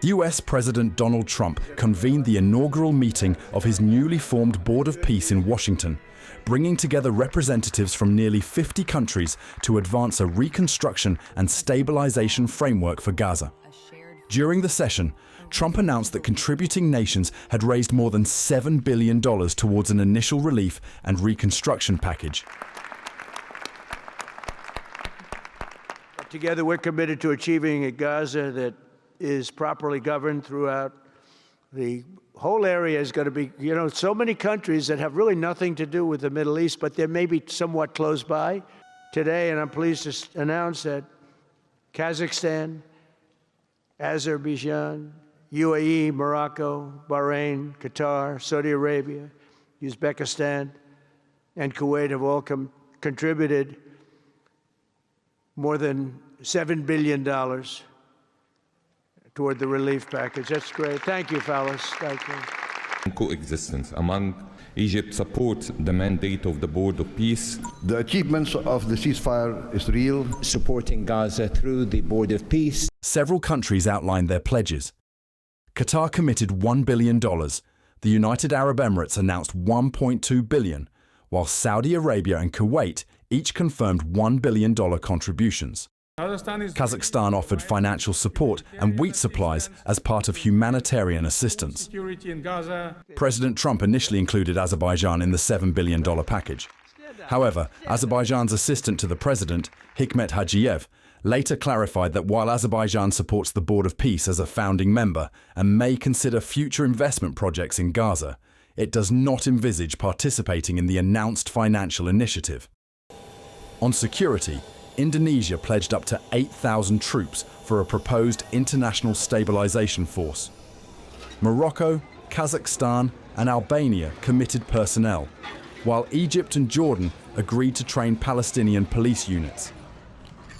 US President Donald Trump convened the inaugural meeting of his newly formed Board of Peace in Washington, bringing together representatives from nearly 50 countries to advance a reconstruction and stabilisation framework for Gaza. During the session, Trump announced that contributing nations had raised more than $7 billion towards an initial relief and reconstruction package. Together, we're committed to achieving a Gaza that is properly governed throughout. The whole area is going to be, so many countries that have really nothing to do with the Middle East, but they may be somewhat close by today. And I'm pleased to announce that Kazakhstan, Azerbaijan, UAE, Morocco, Bahrain, Qatar, Saudi Arabia, Uzbekistan, and Kuwait have all contributed more than $7 billion toward the relief package. That's great. Thank you, fellas. Thank you. Coexistence among Egypt supports the mandate of the Board of Peace. The achievements of the ceasefire is real. Supporting Gaza through the Board of Peace. Several countries outlined their pledges. Qatar committed $1 billion. The United Arab Emirates announced $1.2 billion, while Saudi Arabia and Kuwait each confirmed $1 billion contributions. Kazakhstan offered financial support and wheat supplies as part of humanitarian assistance. President Trump initially included Azerbaijan in the $7 billion package. However, Azerbaijan's assistant to the president, Hikmet Hajiev, later clarified that while Azerbaijan supports the Board of Peace as a founding member and may consider future investment projects in Gaza, it does not envisage participating in the announced financial initiative. On security, Indonesia pledged up to 8,000 troops for a proposed international stabilisation force. Morocco, Kazakhstan, and Albania committed personnel, while Egypt and Jordan agreed to train Palestinian police units.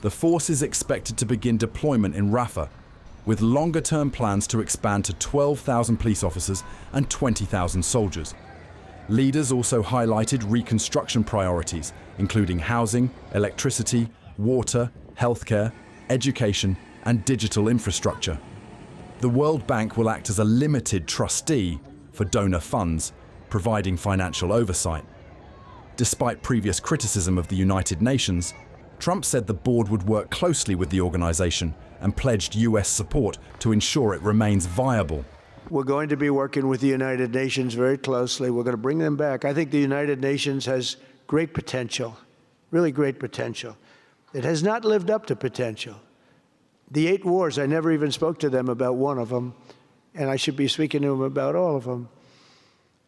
The force is expected to begin deployment in Rafah, with longer-term plans to expand to 12,000 police officers and 20,000 soldiers. Leaders also highlighted reconstruction priorities, including housing, electricity, water, healthcare, education, and digital infrastructure. The World Bank will act as a limited trustee for donor funds, providing financial oversight. Despite previous criticism of the United Nations, Trump said the board would work closely with the organization and pledged US support to ensure it remains viable. We're going to be working with the United Nations very closely. We're going to bring them back. I think the United Nations has great potential, really great potential. It has not lived up to potential. The 8 wars, I never even spoke to them about one of them, and I should be speaking to them about all of them.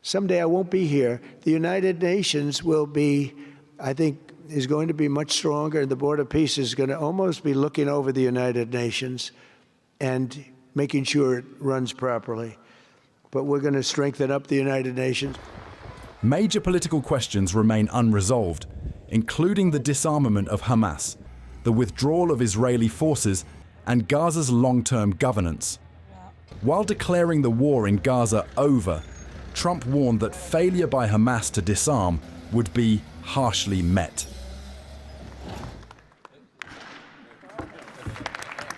Someday I won't be here. The United Nations will be, I think, is going to be much stronger, and the Board of Peace is going to almost be looking over the United Nations and making sure it runs properly. But we're going to strengthen up the United Nations. Major political questions remain unresolved, including the disarmament of Hamas, the withdrawal of Israeli forces, and Gaza's long-term governance. While declaring the war in Gaza over, Trump warned that failure by Hamas to disarm would be harshly met.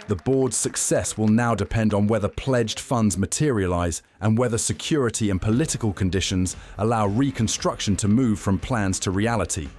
The board's success will now depend on whether pledged funds materialize and whether security and political conditions allow reconstruction to move from plans to reality.